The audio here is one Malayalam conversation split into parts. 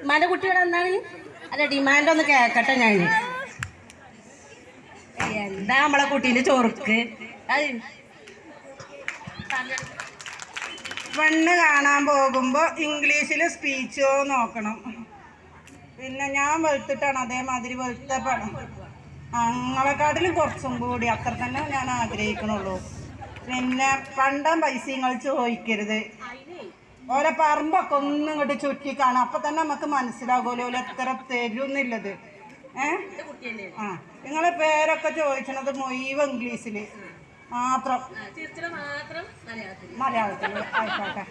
മല കുട്ടികൾ എന്താണ് അല്ല ഡിമാൻഡ് ഒന്ന് കേക്കട്ടെ ഞാൻ. എന്താ നമ്മളെ കുട്ടീൻ്റെ ചൊറുക്ക്. പെണ്ണ് കാണാൻ പോകുമ്പോൾ ഇംഗ്ലീഷിൽ സ്പീച്ചോ നോക്കണം. പിന്നെ ഞാൻ വെളുത്തിട്ടാണ് അതേമാതിരി വെളുത്ത പണം ഞങ്ങളെക്കാട്ടിലും കുറച്ചും കൂടി അത്ര തന്നെ ഞാൻ ആഗ്രഹിക്കണുള്ളൂ. പിന്നെ പണ്ടം പൈസ നിങ്ങൾ ചോദിക്കരുത്. ഓരോ പറമ്പൊക്കെ ഒന്നും ഇങ്ങോട്ട് ചുറ്റി കാണാം. അപ്പം തന്നെ നമുക്ക് മനസ്സിലാകുമല്ലോ ഓരോ എത്ര തരുന്നില്ലത്. ആ നിങ്ങളെ പേരൊക്കെ ചോദിച്ചത് മുഴുവൻ ഇംഗ്ലീഷിൽ മാത്രം, മലയാളത്തിൽ ആയിക്കോട്ടെ.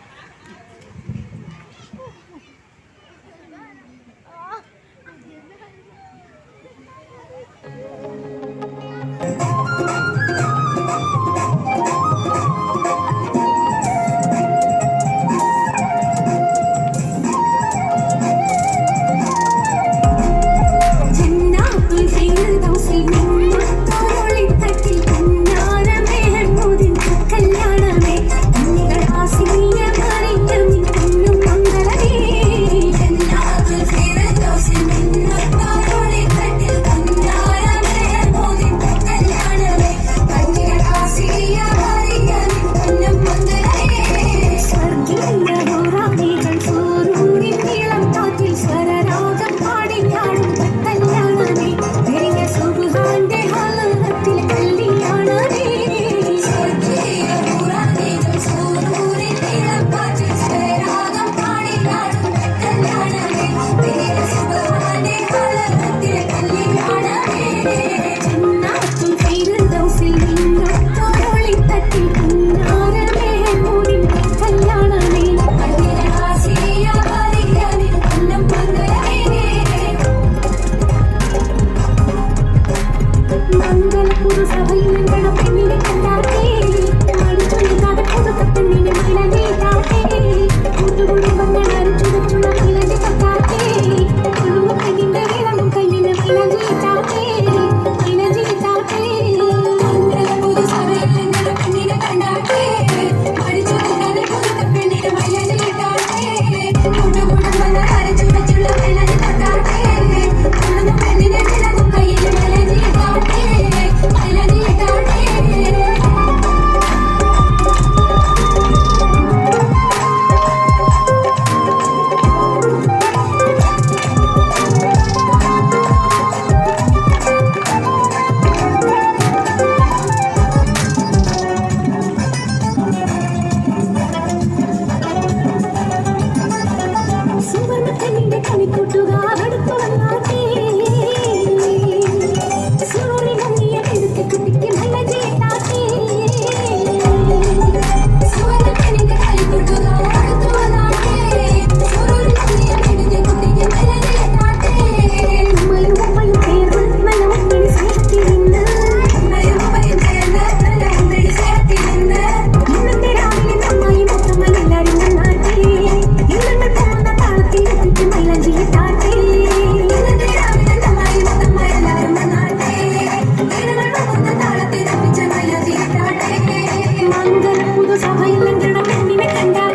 സഭയിൽ പെണ്ണിനെ കണ്ടാൽ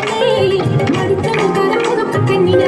മടുത്ത നിൽക്കാതെ പുതുക്ക പെണ്ണിനെ